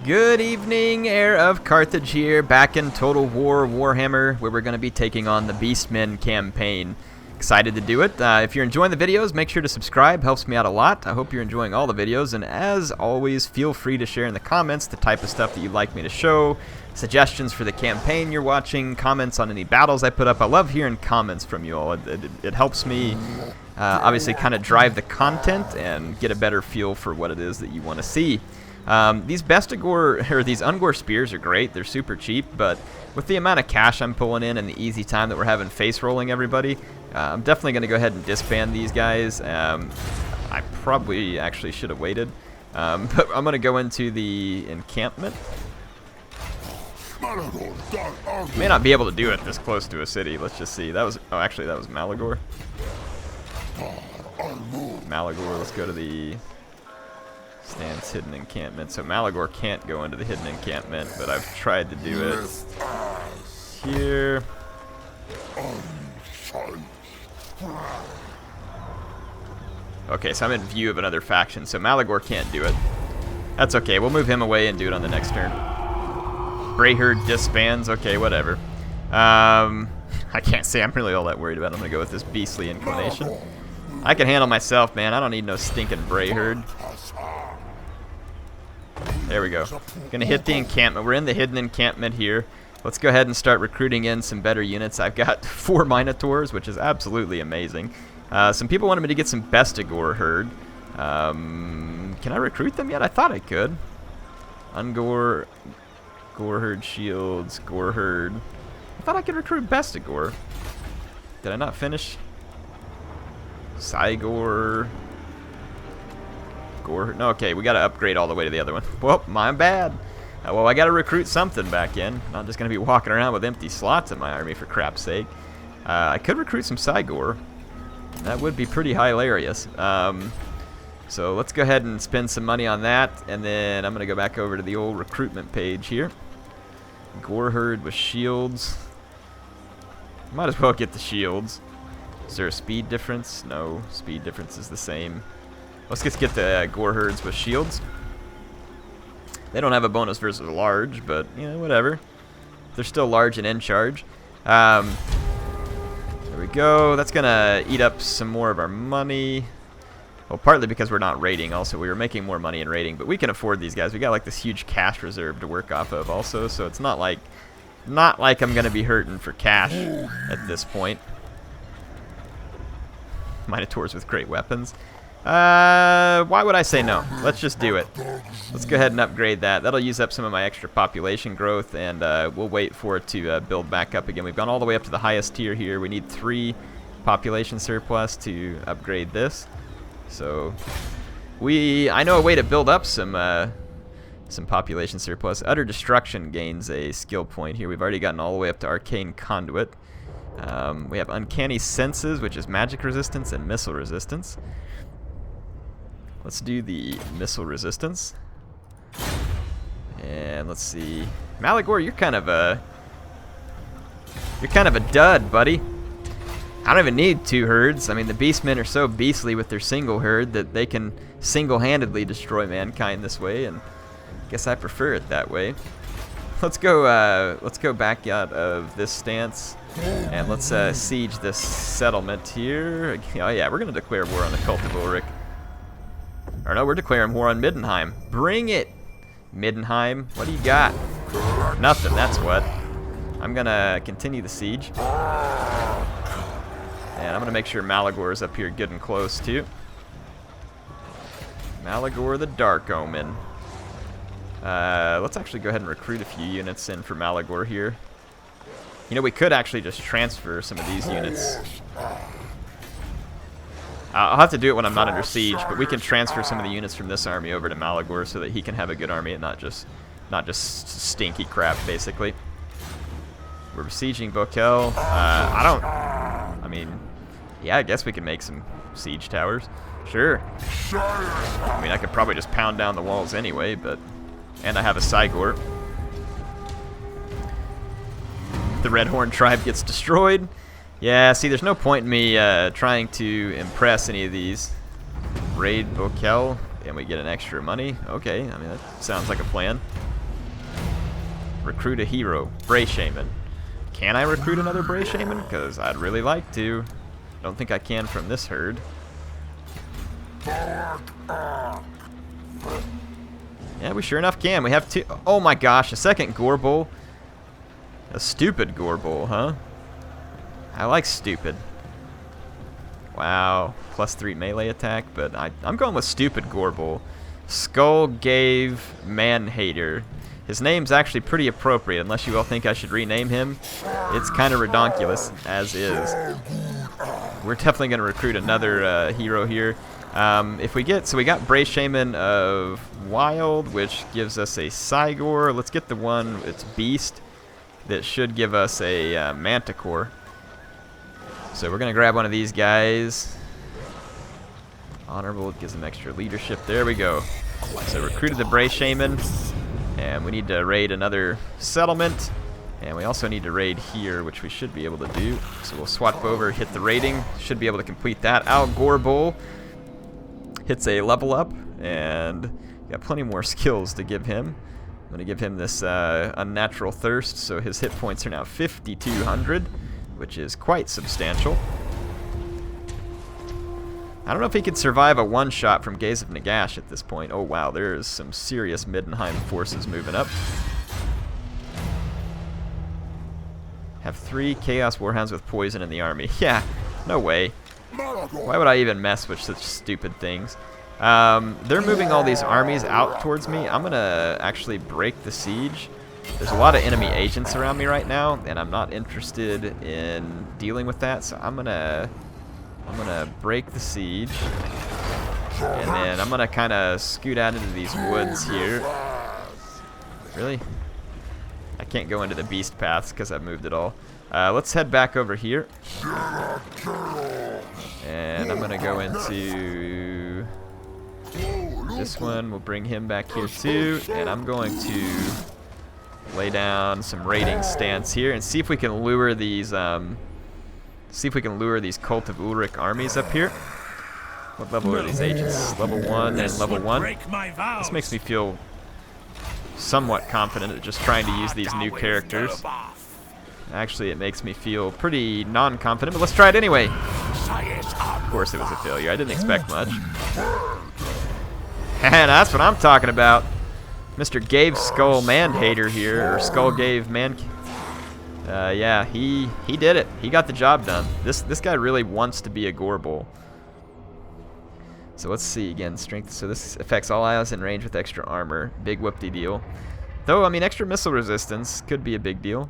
Good evening, HeirofCarthage here, back in Total War Warhammer, where we're going to be taking on the Beastmen campaign. Excited to do it. If you're enjoying the videos, make sure to subscribe, helps me out a lot. I hope you're enjoying all the videos, and as always, feel free to share in the comments the type of stuff that you'd like me to show, suggestions for the campaign you're watching, comments on any battles I put up. I love hearing comments from you all. It helps me obviously kind of drive the content and get a better feel for what it is that you want to see. These these Ungor spears are great. They're super cheap, but with the amount of cash I'm pulling in and the easy time that we're having face rolling everybody, I'm definitely going to go ahead and disband these guys. I probably actually should have waited, but I'm going to go into the encampment. May not be able to do it this close to a city. Let's just see. That was actually that was Malagor. Malagor. Let's go to the Stands hidden encampment. So Malagor can't go into the hidden encampment, but I've tried to do it here. Okay, so I'm in view of another faction, so Malagor can't do it. That's okay, we'll move him away and do it on the next turn. Warherd disbands, okay, whatever. I can't say I'm really all that worried about it. I'm gonna go with this beastly inclination. I can handle myself, man. I don't need no stinking Warherd. There we go. Gonna hit the encampment. We're in the hidden encampment here. Let's go ahead and start recruiting in some better units. I've got 4 Minotaurs, which is absolutely amazing. Some people wanted me to get some Bestigor herd. Can I recruit them yet? I thought I could. Ungor, Goreherd shields, Goreherd. I thought I could recruit Bestigor. Did I not finish? Cygor. No, okay, we got to upgrade all the way to the other one. Well, my bad. Well, I got to recruit something back in. I'm just going to be walking around with empty slots in my army, for crap's sake. I could recruit some Cygor. That would be pretty hilarious. So let's go ahead and spend some money on that, and then I'm going to go back over to the old recruitment page here. Goreherd with shields. Might as well get the shields. Is there a speed difference? No, speed difference is the same. Let's just get the Goreherds with shields. They don't have a bonus versus large, but, you know, whatever. They're still large and in charge. There we go. That's going to eat up some more of our money. Well, partly because we're not raiding. Also, we were making more money in raiding, but we can afford these guys. We got, like, this huge cash reserve to work off of also, so it's not like I'm going to be hurting for cash at this point. Minotaurs with great weapons. Why would I say no? Let's just do it. Let's go ahead and upgrade that. That'll use up some of my extra population growth, and we'll wait for it to build back up again. We've gone all the way up to the highest tier here. We need 3 population surplus to upgrade this. So I know a way to build up some population surplus. Utter Destruction gains a skill point here. We've already gotten all the way up to Arcane Conduit. We have Uncanny Senses, which is magic resistance and missile resistance. Let's do the missile resistance. And let's see. Malagor, you're kind of a dud, buddy. I don't even need 2 herds. I mean, the Beastmen are so beastly with their single herd that they can single-handedly destroy mankind this way, and I guess I prefer it that way. Let's go back out of this stance, and let's siege this settlement here. Oh yeah, we're gonna declare war on the Cult of Ulrich. Or no, we're declaring war on Middenheim. Bring it, Middenheim. What do you got? Nothing. That's what. I'm gonna continue the siege, and I'm gonna make sure Malagor is up here good and close too. Malagor the Dark Omen. Let's actually go ahead and recruit a few units in for Malagor here. You know, we could actually just transfer some of these units. I'll have to do it when I'm not under siege, but we can transfer some of the units from this army over to Malagor so that he can have a good army and not just stinky crap, basically. We're besieging Bokel. I mean, yeah, I guess we can make some siege towers. Sure. I mean, I could probably just pound down the walls anyway, but... And I have a Cygor. The Redhorn tribe gets destroyed. Yeah, see, there's no point in me trying to impress any of these. Raid Bokel, and we get an extra money. Okay, I mean, that sounds like a plan. Recruit a hero. Bray Shaman. Can I recruit another Bray Shaman? Because I'd really like to. Don't think I can from this herd. Yeah, we sure enough can. We have 2. Oh my gosh, a second Gorebull. A stupid Gorebull, huh? I like stupid. Wow. +3 melee attack, but I'm going with stupid Gorebull. Skull Gave Man-Hater. His name's actually pretty appropriate, unless you all think I should rename him. It's kind of redonkulous, as is. We're definitely going to recruit another hero here. If we get, so we got Bray Shaman of Wild, which gives us a Cygor. Let's get the one, it's Beast, that should give us a Manticore. So we're going to grab one of these guys. Honorable, gives him extra leadership. There we go. So recruited the Bray Shaman. And we need to raid another settlement. And we also need to raid here, which we should be able to do. So we'll swap over, hit the raiding. Should be able to complete that. Al Gorebull hits a level up. And got plenty more skills to give him. I'm going to give him this unnatural thirst. So his hit points are now 5,200, which is quite substantial. I don't know if he could survive a one-shot from Gaze of Nagash at this point. Oh wow, there's some serious Middenheim forces moving up. Have 3 Chaos Warhounds with poison in the army. Yeah, no way. Why would I even mess with such stupid things? They're moving all these armies out towards me. I'm going to actually break the siege. There's a lot of enemy agents around me right now, and I'm not interested in dealing with that, so I'm gonna break the siege, and then I'm gonna kind of scoot out into these woods here. Really? I can't go into the beast paths because I've moved it all. Let's head back over here, and I'm gonna go into this one. We'll bring him back here too, and I'm going to lay down some raiding stance here and see if we can lure these Cult of Ulrich armies up here. What level are these agents? Level 1 and level 1. This makes me feel somewhat confident at just trying to use these new characters. Actually, it makes me feel pretty non-confident, but let's try it anyway. Of course it was a failure. I didn't expect much. And that's what I'm talking about. Mr. Gave Skull Man-Hater here, or Skull Gave Man... yeah, he did it. He got the job done. This guy really wants to be a Gorebull. So let's see again. Strength. So this affects all allies in range with extra armor. Big whoop-de-deal. Though, I mean, extra missile resistance could be a big deal.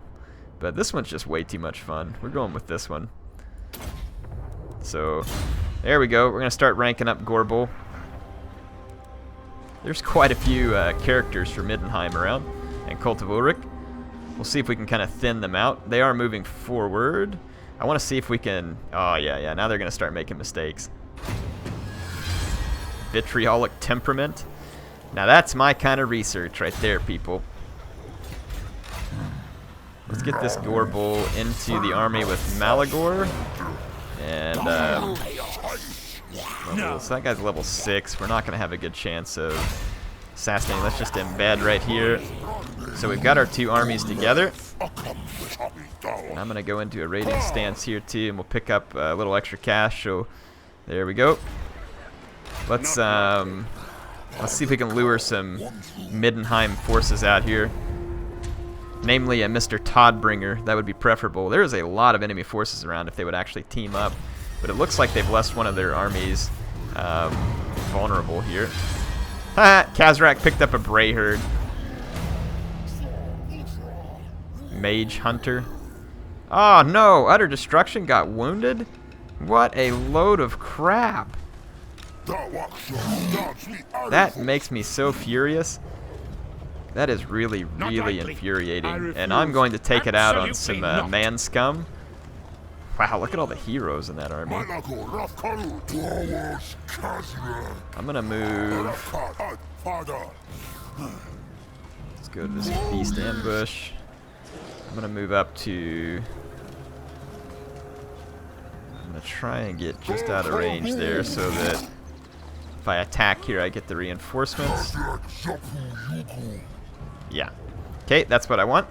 But this one's just way too much fun. We're going with this one. So, there we go. We're going to start ranking up Gorebull. There's quite a few characters for Middenheim around, and Cult of Ulrich. We'll see if we can kind of thin them out. They are moving forward. I want to see if we can... Oh, yeah, now they're going to start making mistakes. Vitriolic Temperament. Now that's my kind of research right there, people. Let's get this Gorebull into the army with Malagor. And, so that guy's level 6. We're not going to have a good chance of assassinating. Let's just embed right here. So we've got our 2 armies together. And I'm going to go into a raiding stance here too, and we'll pick up a little extra cash. So there we go. Let's see if we can lure some Middenheim forces out here. Namely a Mr. Toddbringer. That would be preferable. There is a lot of enemy forces around if they would actually team up. But it looks like they've left one of their armies vulnerable here. Ha! Kazrak picked up a Bray herd. Mage Hunter. Oh no! Utter Destruction got wounded? What a load of crap. That makes me so furious. That is really, really infuriating. And I'm going to take it out on some man scum. Wow, look at all the heroes in that army. I'm gonna move. Let's go to this Beast Ambush. I'm gonna move up to... I'm gonna try and get just out of range there so that if I attack here I get the reinforcements. Yeah. Okay, that's what I want.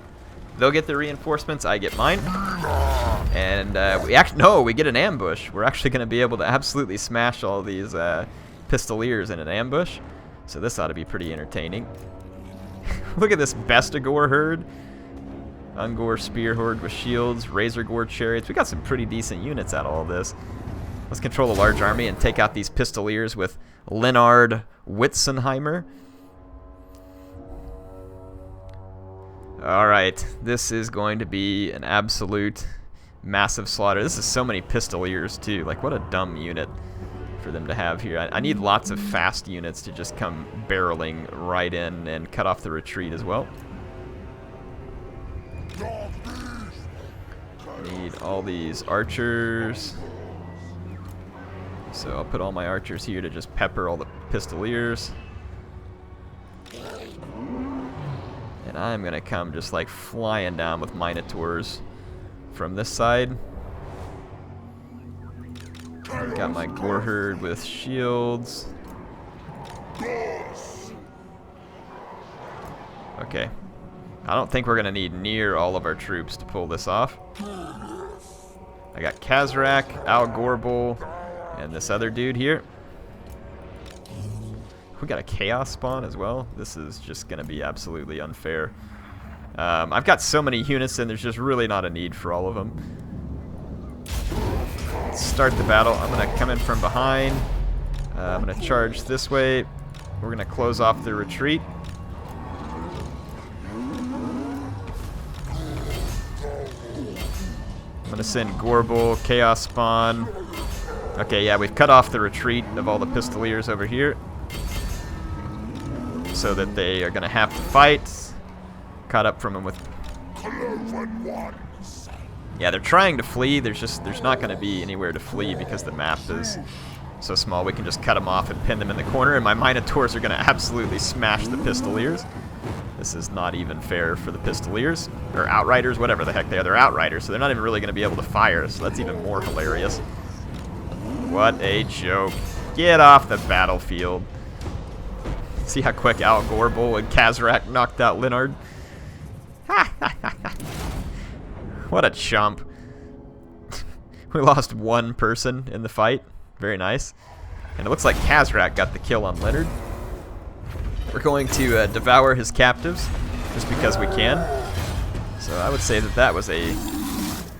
They'll get the reinforcements, I get mine. And we get an ambush. We're actually going to be able to absolutely smash all these pistoliers in an ambush. So this ought to be pretty entertaining. Look at this Bestigore herd. Ungor spear horde with shields, razor gore chariots. We got some pretty decent units out of all this. Let's control a large army and take out these pistoliers with Leonard Witzenheimer. Alright, this is going to be an absolute massive slaughter. This is so many pistoliers too. Like, what a dumb unit for them to have here. I need lots of fast units to just come barreling right in and cut off the retreat as well. Need all these archers. So I'll put all my archers here to just pepper all the pistoliers. And I'm going to come just like flying down with minotaurs from this side. Got my Goreherd with shields. Okay. I don't think we're going to need near all of our troops to pull this off. I got Kazrak, Al Gorebull, and this other dude here. We got a chaos spawn as well. This is just going to be absolutely unfair. I've got so many units and there's just really not a need for all of them. Let's start the battle. I'm going to come in from behind. I'm going to charge this way. We're going to close off the retreat. I'm going to send Gorebull, Chaos Spawn. Okay, yeah, we've cut off the retreat of all the pistoliers over here, so that they are going to have to fight. Caught up from them with... Yeah, they're trying to flee. There's not going to be anywhere to flee because the map is so small. We can just cut them off and pin them in the corner, and my Minotaurs are going to absolutely smash the pistoliers. This is not even fair for the pistoliers, or outriders, whatever the heck they are. They're outriders, so they're not even really going to be able to fire, so that's even more hilarious. What a joke. Get off the battlefield. See how quick Al Gorebull and Kazrak knocked out Leonard? What a chump. We lost one person in the fight. Very nice. And it looks like Kazrak got the kill on Leonard. We're going to devour his captives, just because we can. So I would say that that was a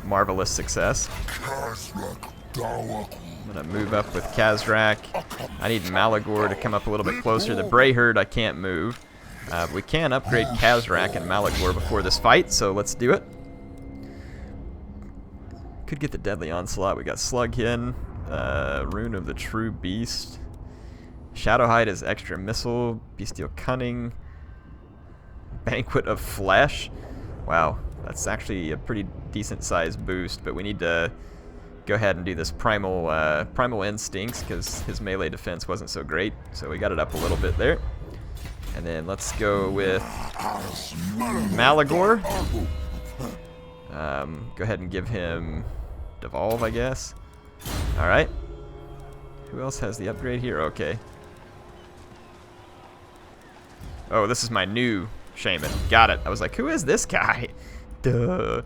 marvelous success. I'm going to move up with Kazrak. I need Malagor to come up a little bit closer. The Brayherd I can't move. We can upgrade Kazrak and Malagor before this fight, so let's do it. Could get the Deadly Onslaught. We got Slughin, Rune of the True Beast. Shadowhide is extra missile, bestial cunning, Banquet of Flesh. Wow, that's actually a pretty decent sized boost, but we need to go ahead and do this primal instincts because his melee defense wasn't so great, so we got it up a little bit there. And then let's go with Malagor. Go ahead and give him Devolve, I guess. All right. Who else has the upgrade here? Okay. Oh, this is my new shaman. Got it. I was like, who is this guy? Duh.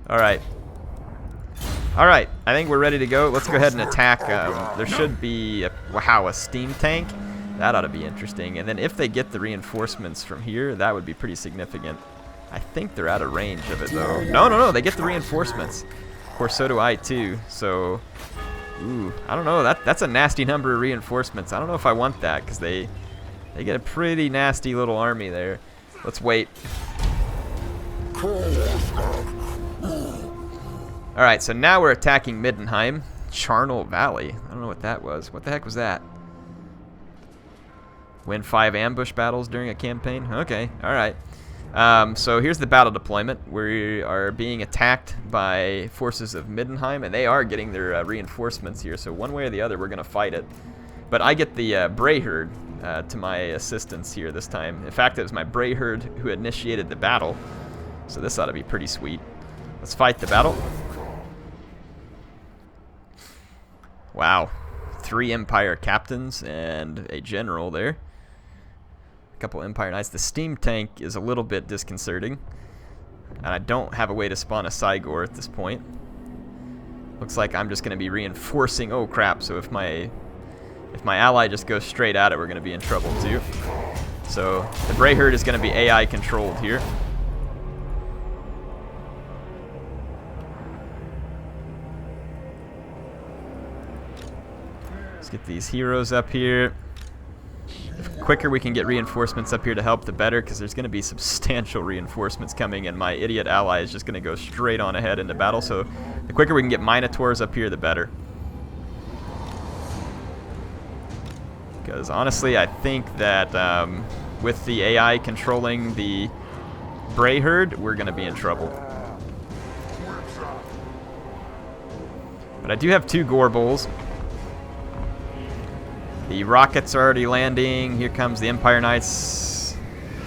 Alright. Alright, I think we're ready to go. Let's go ahead and attack. There should be, a steam tank. That ought to be interesting. And then if they get the reinforcements from here, that would be pretty significant. I think they're out of range of it, though. No, they get the reinforcements. Of course, so do I, too. So, ooh, I don't know. That's a nasty number of reinforcements. I don't know if I want that, because they get a pretty nasty little army there. Let's wait. Alright, so now we're attacking Middenheim. Charnel Valley. I don't know what that was. What the heck was that? Win 5 ambush battles during a campaign? Okay, alright. So here's the battle deployment. We are being attacked by forces of Middenheim, and they are getting their reinforcements here. So one way or the other, we're going to fight it. But I get the Brayherd to my assistance here this time. In fact, it was my Brayherd who initiated the battle. So this ought to be pretty sweet. Let's fight the battle. Wow. 3 Empire captains and a general there. couple Empire Knights. The steam tank is a little bit disconcerting, and I don't have a way to spawn a Cygor at this point. Looks like I'm just going to be reinforcing. Oh crap! So if my ally just goes straight at it, we're going to be in trouble too. So the Warherd is going to be AI controlled here. Let's get these heroes up here. The quicker we can get reinforcements up here to help, the better, because there's going to be substantial reinforcements coming, and my idiot ally is just going to go straight on ahead into battle. So the quicker we can get Minotaurs up here, the better. Because honestly, I think that with the AI controlling the Warherd, we're going to be in trouble. But I do have 2 Gorebulls. The rockets are already landing. Here comes the Empire Knights.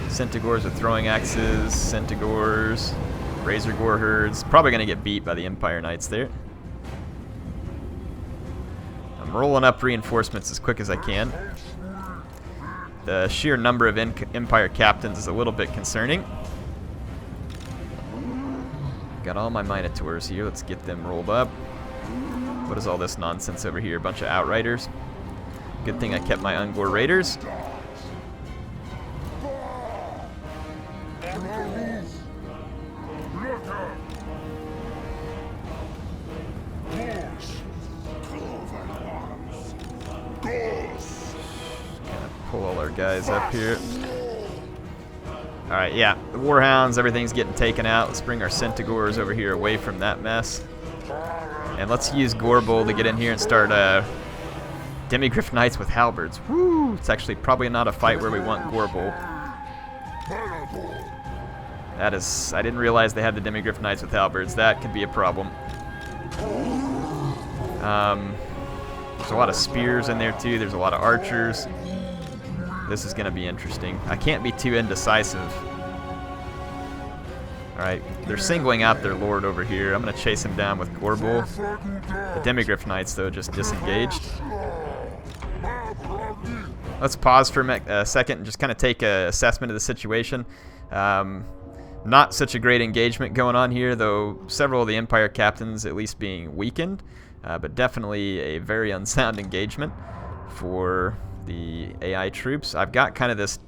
Centaurs with throwing axes. Centaurs. Razor Warherds. Probably going to get beat by the Empire Knights there. I'm rolling up reinforcements as quick as I can. The sheer number of Empire captains is a little bit concerning. Got all my Minotaurs here. Let's get them rolled up. What is all this nonsense over here? A bunch of Outriders. Good thing I kept my Ungor Raiders. Pull all our guys up here. Alright, yeah, the Warhounds, everything's getting taken out. Let's bring our Centaurs over here away from that mess. And let's use Gorebull to get in here and start Demigryph Knights with halberds. Woo! It's actually probably not a fight where we want Gorebull. That is, I didn't realize they had the Demigryph Knights with halberds. That could be a problem. There's a lot of spears in there too. There's a lot of archers. This is going to be interesting. I can't be too indecisive. Alright, they're singling out their lord over here. I'm going to chase him down with Gorebull. The Demigryph Knights, though, just disengaged. Let's pause for a second and just kind of take an assessment of the situation. Not such a great engagement going on here, though several of the Empire captains at least being weakened. But definitely a very unsound engagement for the AI troops. I've got kind of this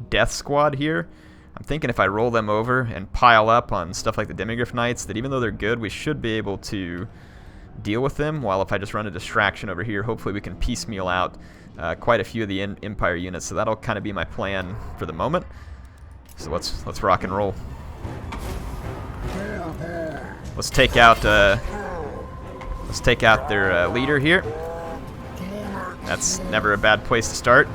death squad here. I'm thinking if I roll them over and pile up on stuff like the Demigryph Knights, that even though they're good, we should be able to deal with them, while if I just run a distraction over here, hopefully we can piecemeal out quite a few of the Empire units. So that'll kind of be my plan for the moment. So let's rock and roll. Let's take out their leader here. That's never a bad place to start.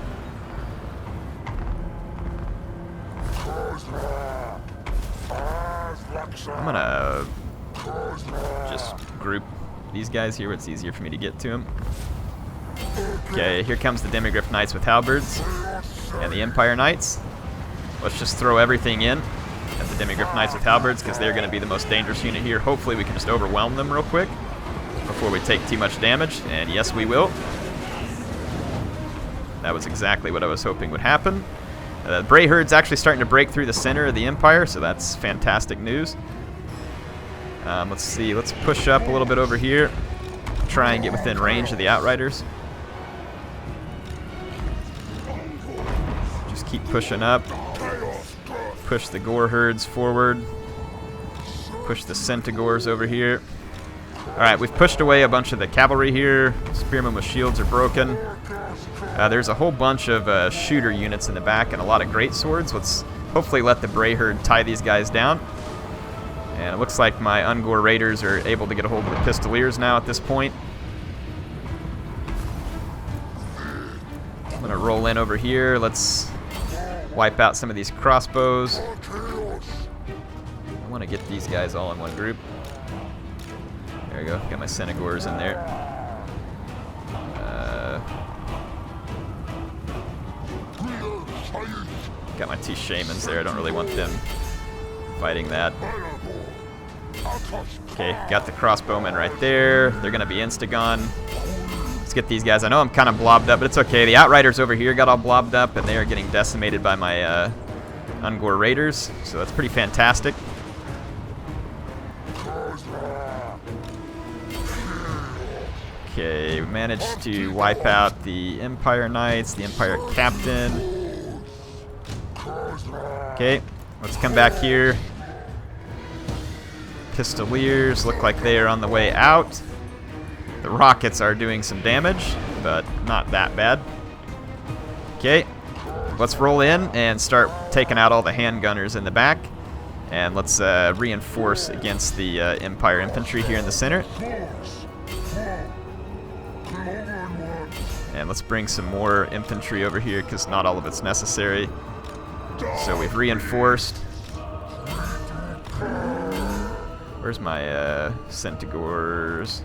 I'm gonna just group these guys here. It's easier for me to get to them. Okay, here comes the Demigryph Knights with halberds and the Empire Knights. Let's just throw everything in at the Demigryph Knights with halberds, because they're going to be the most dangerous unit here. Hopefully we can just overwhelm them real quick before we take too much damage, and yes, we will. That was exactly what I was hoping would happen. The Warherd's actually starting to break through the center of the Empire, so that's fantastic news. Let's see, let's push up a little bit over here. Try and get within range of the Outriders. Just keep pushing up. Push the Warherds forward. Push the Centaurs over here. Alright, we've pushed away a bunch of the cavalry here. Spearmen with shields are broken. There's a whole bunch of shooter units in the back and a lot of great swords. Let's hopefully let the Warherd tie these guys down. And it looks like my Ungor Raiders are able to get a hold of the Pistoliers now at this point. I'm going to roll in over here. Let's wipe out some of these crossbows. I want to get these guys all in one group. There we go. Got my Centaurs in there. Got my 2 Shamans there. I don't really want them fighting that. Okay, got the crossbowmen right there. They're going to be insta-gone. Let's get these guys. I know I'm kind of blobbed up, but it's okay. The Outriders over here got all blobbed up, and they are getting decimated by my Ungor Raiders, so that's pretty fantastic. Okay, we managed to wipe out the Empire Knights, the Empire Captain. Okay, let's come back here. Pistoliers look like they are on the way out. The rockets are doing some damage, but not that bad. Okay, let's roll in and start taking out all the handgunners in the back. And let's reinforce against the Empire infantry here in the center. And let's bring some more infantry over here because not all of it's necessary. So we've reinforced. Where's my Centigores?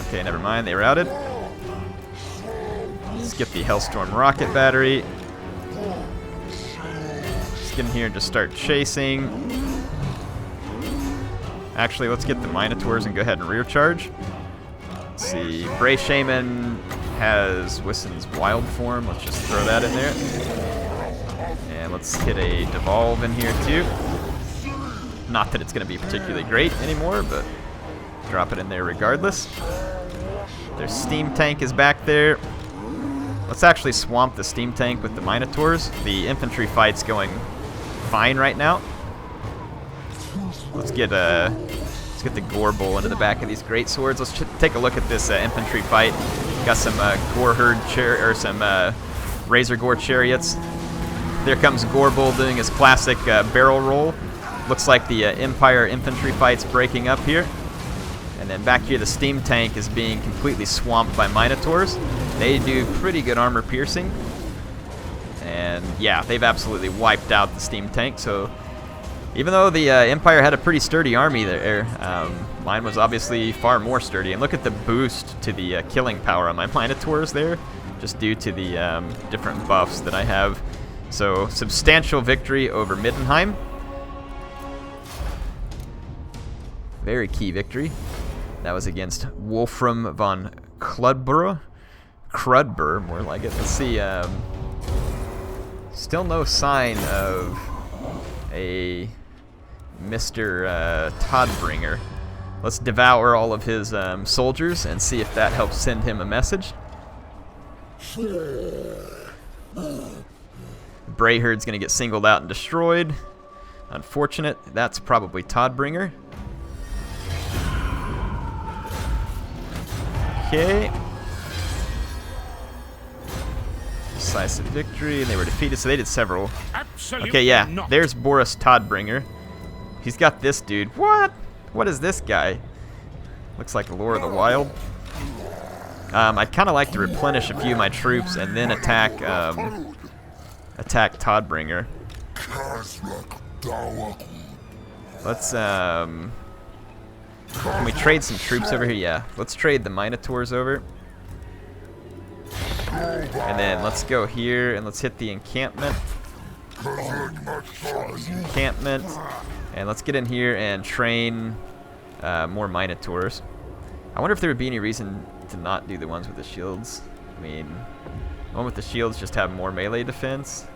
Okay, never mind. They routed. Let's get the Hellstorm rocket battery. Let's get in here and just start chasing. Actually, let's get the Minotaurs and go ahead and rear charge. Let's see. Bray Shaman has Wissen's wild form. Let's just throw that in there. And let's hit a Devolve in here too. Not that it's going to be particularly great anymore, but drop it in there regardless. Their steam tank is back there. Let's actually swamp the steam tank with the Minotaurs. The infantry fight's going fine right now. Let's get the Gorebull into the back of these great swords. Let's take a look at this infantry fight. Got some some Razor Gore chariots. There comes Gorebull doing his classic barrel roll. Looks like the Empire infantry fight's breaking up here. And then back here, the steam tank is being completely swamped by Minotaurs. They do pretty good armor piercing. And yeah, they've absolutely wiped out the steam tank. So even though the Empire had a pretty sturdy army there, mine was obviously far more sturdy. And look at the boost to the killing power on my Minotaurs there, just due to the different buffs that I have. So substantial victory over Middenland. Very key victory. That was against Wolfram von Crudbur, more like it. Let's see. Still no sign of a Mr. Todbringer. Let's devour all of his soldiers and see if that helps send him a message. Brayherd's gonna get singled out and destroyed. Unfortunate. That's probably Todbringer. Okay. Decisive victory, and they were defeated, so they did several. Absolutely okay, yeah, not. There's Boris Todbringer. He's got this dude. What? What is this guy? Looks like Lore of the Wild. I'd kind of like to replenish a few of my troops and then attack Todbringer. Let's can we trade some troops over here? Yeah, let's trade the Minotaurs over. And then let's go here and let's hit the encampment. And let's get in here and train more Minotaurs. I wonder if there would be any reason to not do the ones with the shields. I mean, the one with the shields just have more melee defense.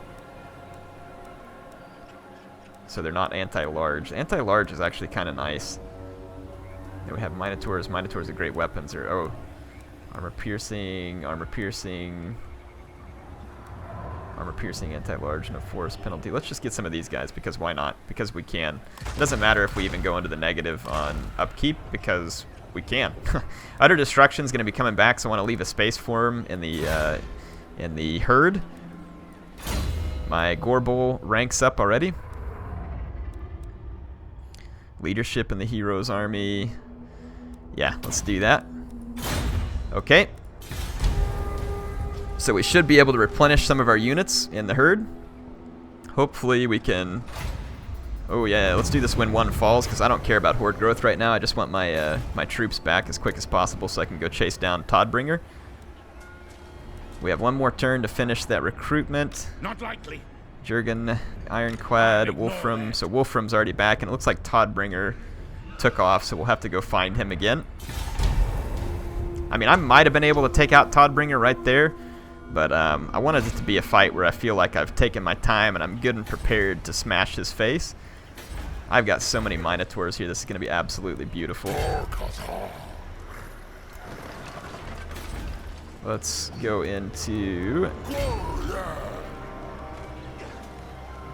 So they're not anti-large. Anti-large is actually kind of nice. Then we have Minotaurs. Minotaurs are great weapons. Or, oh, armor piercing, anti-large, no force penalty. Let's just get some of these guys because why not? Because we can. It doesn't matter if we even go into the negative on upkeep because we can. Utter Destruction is going to be coming back, so I want to leave a space for him in the herd. My Gorebull ranks up already. Leadership in the hero's army. Yeah, let's do that. Okay. So we should be able to replenish some of our units in the herd. Hopefully we can... Oh yeah, let's do this when one falls, because I don't care about horde growth right now. I just want my my troops back as quick as possible so I can go chase down Todbringer. We have one more turn to finish that recruitment. Not likely. Jurgen, Ironclad, Wolfram. So Wolfram's already back, and it looks like Todbringer took off, so we'll have to go find him again. I mean, I might have been able to take out Toddbringer right there, but I wanted it to be a fight where I feel like I've taken my time and I'm good and prepared to smash his face. I've got so many Minotaurs here. This is going to be absolutely beautiful. Let's go into...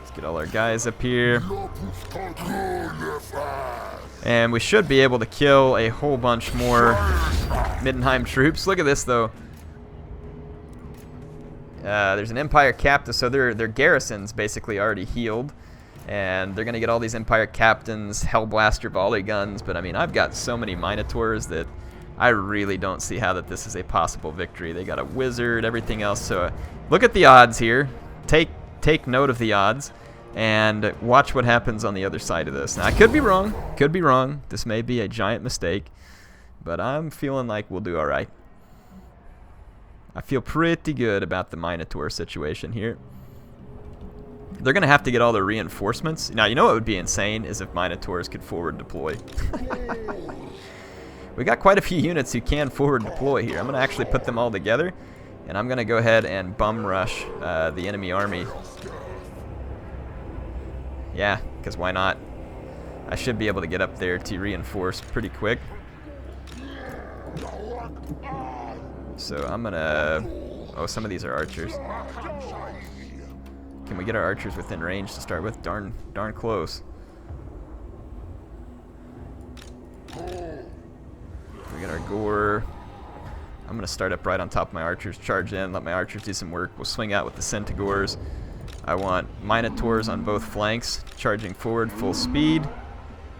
Let's get all our guys up here. And we should be able to kill a whole bunch more Middenheim troops. Look at this, though. There's an Empire captain, so their garrison's basically already healed. And they're going to get all these Empire captains, Hellblaster volley guns. But, I mean, I've got so many Minotaurs that I really don't see how that this is a possible victory. They got a wizard, everything else. So look at the odds here. Take note of the odds. And watch what happens on the other side of this. Now, I could be wrong. Could be wrong. This may be a giant mistake. But I'm feeling like we'll do all right. I feel pretty good about the Minotaur situation here. They're going to have to get all their reinforcements. Now, you know what would be insane is if Minotaurs could forward deploy. We got quite a few units who can forward deploy here. I'm going to actually put them all together. And I'm going to go ahead and bum rush the enemy army. Yeah, because why not? I should be able to get up there to reinforce pretty quick. So I'm going to... Oh, some of these are archers. Can we get our archers within range to start with? Darn close. We got our gore. I'm going to start up right on top of my archers, charge in, let my archers do some work. We'll swing out with the Centaurs. I want Minotaurs on both flanks, charging forward full speed.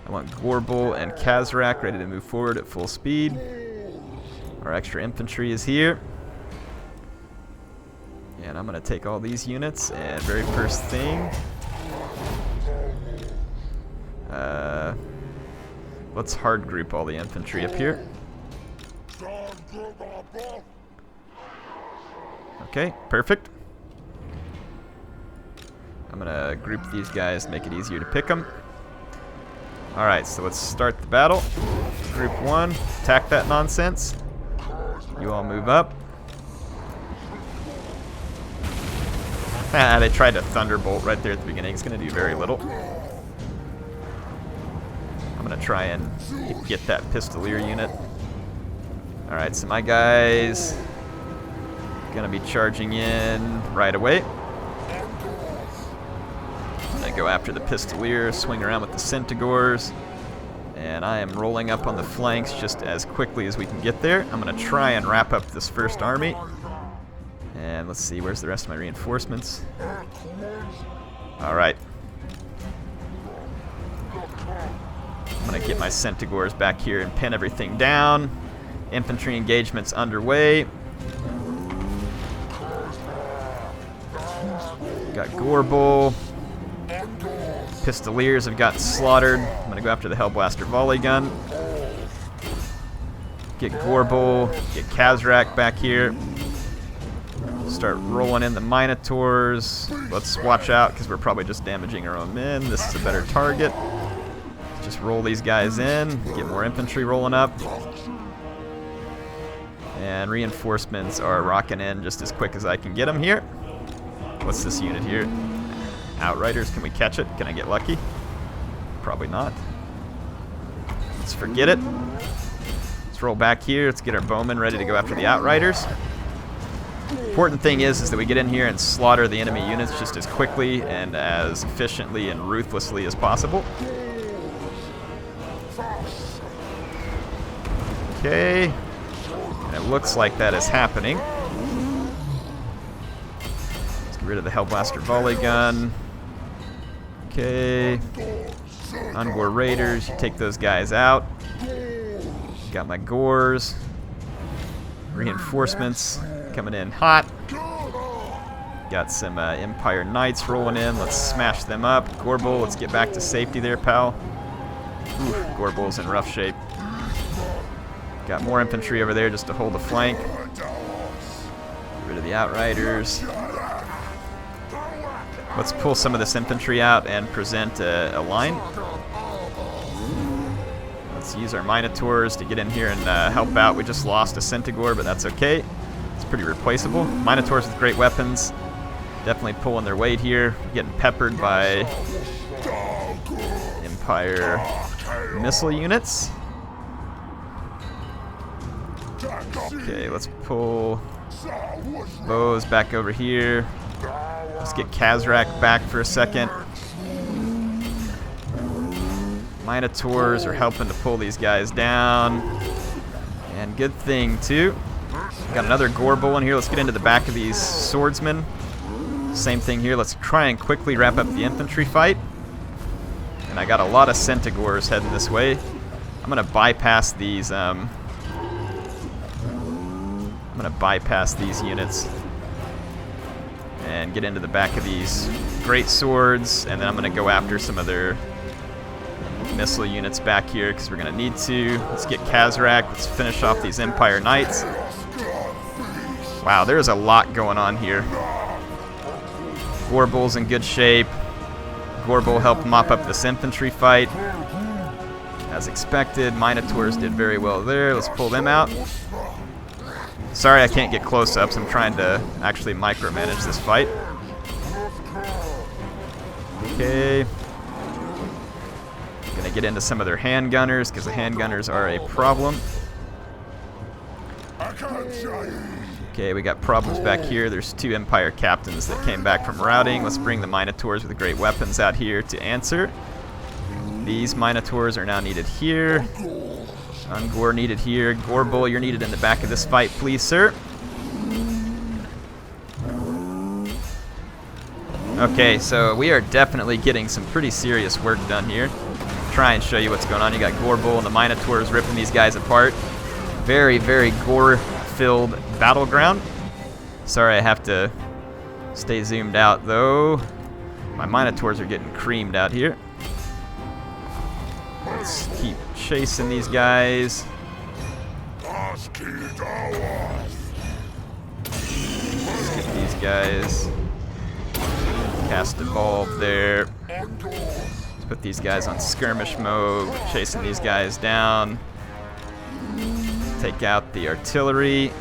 I want Gorebull and Kazrak ready to move forward at full speed. Our extra infantry is here. And I'm going to take all these units, and very first thing, let's hard group all the infantry up here. Okay, perfect. I'm going to group these guys to make it easier to pick them. Alright, so let's start the battle. Group 1, attack that nonsense. You all move up. They tried to thunderbolt right there at the beginning. It's going to do very little. I'm going to try and get that pistolier unit. Alright, so my guys going to be charging in right away. I'm going to go after the pistolier, swing around with the Centaurs. And I am rolling up on the flanks just as quickly as we can get there. I'm going to try and wrap up this first army. And let's see, where's the rest of my reinforcements? Alright. I'm going to get my Centaurs back here and pin everything down. Infantry engagement's underway. Got Gorebull. Pistoliers have gotten slaughtered. I'm going to go after the Hellblaster volley gun. Get Gorebull. Get Kazrak back here. Start rolling in the Minotaurs. Let's watch out because we're probably just damaging our own men. This is a better target. Just roll these guys in. Get more infantry rolling up. And reinforcements are rocking in just as quick as I can get them here. What's this unit here? Outriders. Can we catch it? Can I get lucky? Probably not. Let's forget it. Let's roll back here. Let's get our bowmen ready to go after the Outriders. Important thing is that we get in here and slaughter the enemy units just as quickly and as efficiently and ruthlessly as possible. Okay. And it looks like that is happening. Let's get rid of the Hellblaster volley gun. Okay. Ungor Raiders, you take those guys out. Got my Gores. Reinforcements coming in hot. Got some Empire Knights rolling in. Let's smash them up. Gorebull, let's get back to safety there, pal. Oof, Gorebull's in rough shape. Got more infantry over there just to hold the flank. Get rid of the Outriders. Let's pull some of this infantry out and present a line. Let's Let's use our Minotaurs to get in here and help out. We just lost a Centaur, but that's okay. It's pretty replaceable. Minotaurs with great weapons. Definitely pulling their weight here. Getting peppered by Empire missile units. Okay, let's pull those back over here. Let's get Khazrak back for a second. Minotaurs are helping to pull these guys down. And good thing, too. Got another Gorebull in here. Let's get into the back of these swordsmen. Same thing here. Let's try and quickly wrap up the infantry fight. And I got a lot of Centaurs heading this way. I'm going to bypass these... I'm going to bypass these units and get into the back of these great swords, and then I'm going to go after some of their missile units back here because we're going to need to. Let's get Khazrak. Let's finish off these Empire Knights. Wow, there's a lot going on here. Gorebull's in good shape. Gorebull helped mop up this infantry fight. As expected, Minotaurs did very well there. Let's pull them out. Sorry I can't get close-ups. I'm trying to actually micromanage this fight. Okay. Gonna get into some of their handgunners because the handgunners are a problem. Okay, we got problems back here. There's 2 Empire captains that came back from routing. Let's bring the Minotaurs with great weapons out here to answer. These Minotaurs are now needed here. Ungor needed here. Gorebull, you're needed in the back of this fight, please, sir. Okay, so we are definitely getting some pretty serious work done here. Try and show you what's going on. You got Gorebull and the Minotaurs ripping these guys apart. Very, very gore-filled battleground. Sorry I have to stay zoomed out, though. My Minotaurs are getting creamed out here. Let's keep chasing these guys. Let's get these guys. Cast Evolve there. Let's put these guys on skirmish mode. Chasing these guys down. Take out the artillery.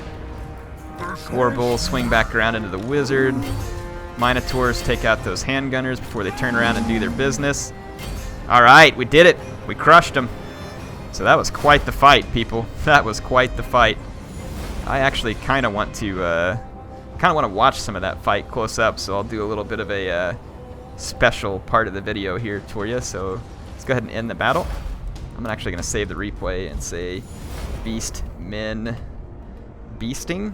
Gorebull, swing back around into the wizard. Minotaurs take out those handgunners before they turn around and do their business. Alright, we did it. We crushed them. So that was quite the fight, people. That was quite the fight. I actually kind of want to watch some of that fight close up, so I'll do a little bit of a special part of the video here for you. So let's go ahead and end the battle. I'm actually going to save the replay and say Beastmen beasting.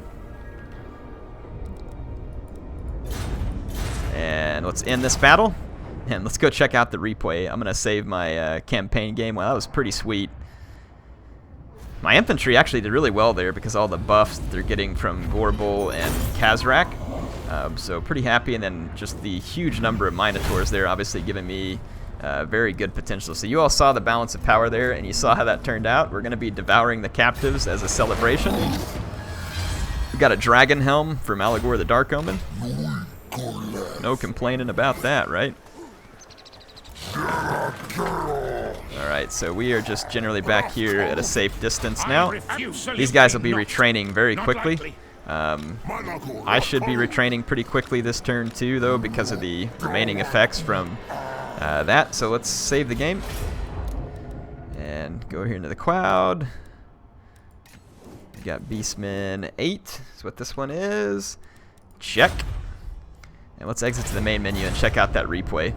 And let's end this battle. And let's go check out the replay. I'm going to save my campaign game. Well, that was pretty sweet. My infantry actually did really well there because all the buffs that they're getting from Gorebull and Khazrak. So pretty happy. And then just the huge number of Minotaurs there obviously giving me very good potential. So you all saw the balance of power there, and you saw how that turned out. We're going to be devouring the captives as a celebration. We've got a dragon helm from Allegor the Dark Omen. No complaining about that, right? Alright, so we are just generally back here at a safe distance now. These guys will be retraining very quickly. I should be retraining pretty quickly this turn too, though, because of the remaining effects from that. So let's save the game and go here into the cloud. We got Beastmen 8 is what this one is. Check. And let's exit to the main menu and check out that replay.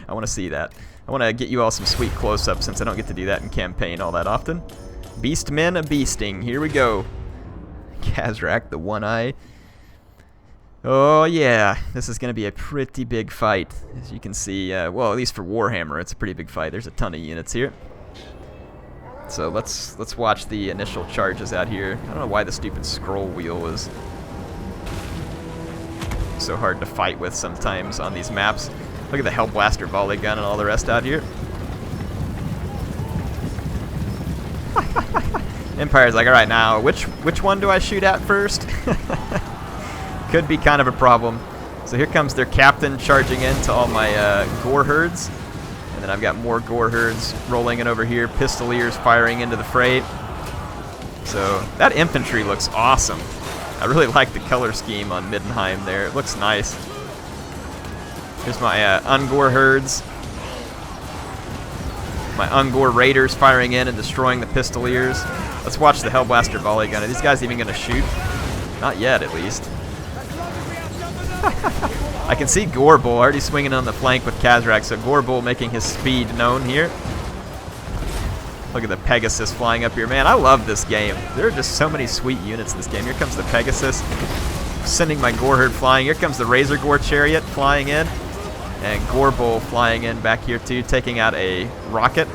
I want to see that. I want to get you all some sweet close-ups since I don't get to do that in campaign all that often. Beastmen a-beasting. Here we go. Khazrak, the one eye. Oh, yeah. This is going to be a pretty big fight. As you can see, well, at least for Warhammer, it's a pretty big fight. There's a ton of units here. So let's watch the initial charges out here. I don't know why the stupid scroll wheel is so hard to fight with sometimes on these maps. Look at the Hellblaster volley gun and all the rest out here. Empire's like, alright, now, which one do I shoot at first? Could be kind of a problem. So here comes their captain charging into all my Warherds. And then I've got more Warherds rolling in over here. Pistoliers firing into the fray. So that infantry looks awesome. I really like the color scheme on Middenland there. It looks nice. Here's my Ungor herds. My Ungor raiders firing in and destroying the Pistoliers. Let's watch the Hellblaster volley gun. Are these guys even going to shoot? Not yet, at least. I can see Gorebull already swinging on the flank with Khazrak, so Gorebull making his speed known here. Look at the Pegasus flying up here. Man, I love this game. There are just so many sweet units in this game. Here comes the Pegasus, sending my Goreherd flying. Here comes the Razor Gore Chariot flying in. And Gorebull flying in back here too, taking out a rocket.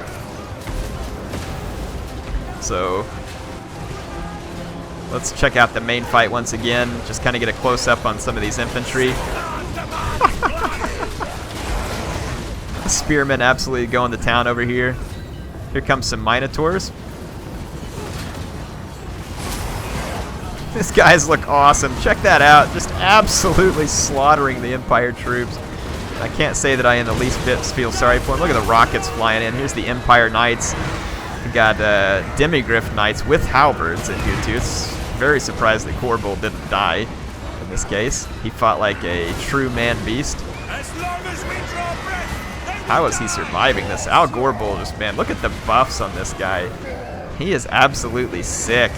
So let's check out the main fight once again. Just kind of get a close-up on some of these infantry. Spearmen absolutely going to town over here. Here comes some Minotaurs. These guys look awesome. Check that out. Just absolutely slaughtering the Empire troops. I can't say that I in the least bit feel sorry for them. Look at the rockets flying in. Here's the Empire Knights. We got Demigryph Knights with halberds in here too. It's very surprised that Gorebull didn't die in this case. He fought like a true man-beast. How is he surviving this? Al Gorebull just, man, look at the buffs on this guy. He is absolutely sick.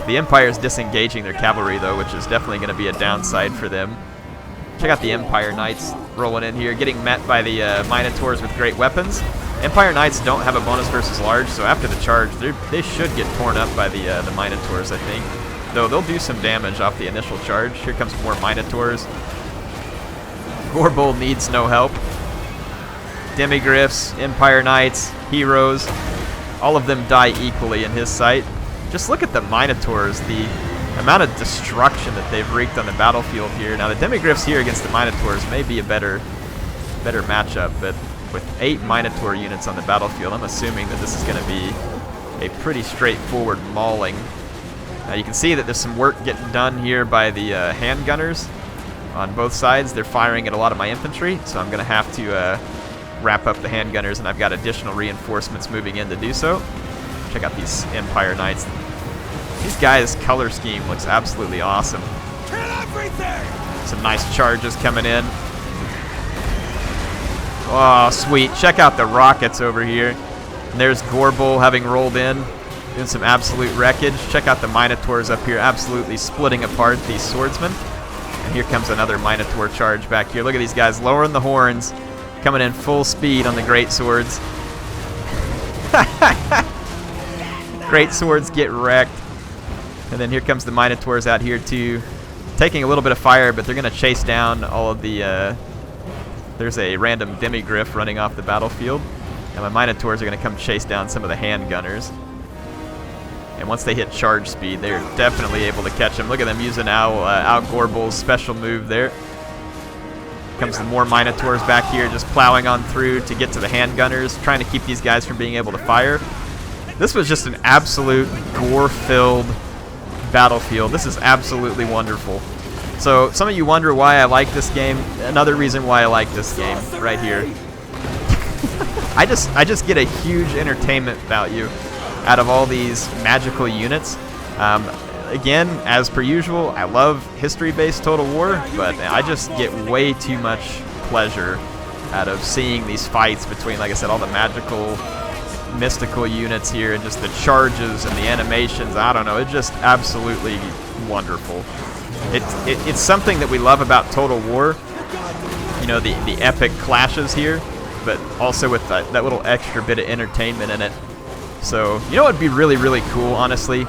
The Empire's disengaging their cavalry, though, which is definitely going to be a downside for them. Check out the Empire Knights rolling in here, getting met by the Minotaurs with great weapons. Empire Knights don't have a bonus versus large, so after the charge, they should get torn up by the Minotaurs, I think. Though they'll do some damage off the initial charge. Here comes more Minotaurs. Gorebull needs no help. Demigryphs, Empire Knights, heroes, all of them die equally in his sight. Just look at the Minotaurs, the amount of destruction that they've wreaked on the battlefield here. Now the Demigryphs here against the Minotaurs may be a better matchup, but with 8 Minotaur units on the battlefield, I'm assuming that this is going to be a pretty straightforward mauling. You can see that there's some work getting done here by the handgunners on both sides. They're firing at a lot of my infantry, so I'm going to have to wrap up the handgunners, and I've got additional reinforcements moving in to do so. Check out these Empire Knights. These guys' color scheme looks absolutely awesome. Kill everything! Some nice charges coming in. Oh, sweet. Check out the rockets over here. And there's Gorebull having rolled in, doing some absolute wreckage. Check out the Minotaurs up here, absolutely splitting apart these swordsmen. And here comes another Minotaur charge back here. Look at these guys lowering the horns, coming in full speed on the great swords. Great swords get wrecked. And then here comes the Minotaurs out here too, taking a little bit of fire, but they're going to chase down all of the... there's a random Demigryph running off the battlefield. And my Minotaurs are going to come chase down some of the handgunners. And once they hit charge speed, they're definitely able to catch them. Look at them using Al Gorebull's special move there. Comes some more Minotaurs back here, just plowing on through to get to the handgunners, trying to keep these guys from being able to fire. This was just an absolute gore-filled battlefield. This is absolutely wonderful. So some of you wonder why I like this game. Another reason why I like this game right here. I just get a huge entertainment value out of all these magical units. Again, as per usual, I love history-based Total War, but I just get way too much pleasure out of seeing these fights between, like I said, all the magical, mystical units here, and just the charges and the animations. I don't know, it's just absolutely wonderful. It's something that we love about Total War, you know, the epic clashes here, but also with that little extra bit of entertainment in it. So, you know what would be really, really cool, honestly?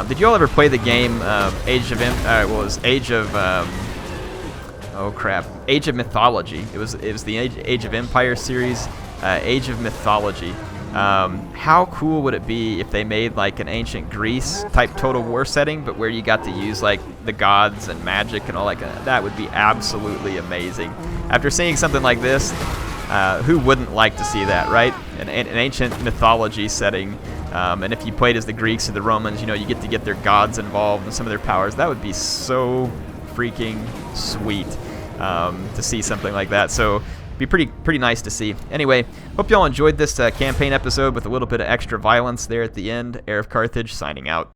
Did you all ever play the game Age of Mythology? It was the Age of Empire series, Age of Mythology. How cool would it be if they made like an ancient Greece type Total War setting, but where you got to use like the gods and magic and all that? That would be absolutely amazing. After seeing something like this, who wouldn't like to see that, right? An ancient mythology setting. And if you played as the Greeks or the Romans, you know, you get their gods involved and some of their powers. That would be so freaking sweet to see something like that. So be pretty nice to see. Anyway, hope y'all enjoyed this campaign episode with a little bit of extra violence there at the end. HeirofCarthage signing out.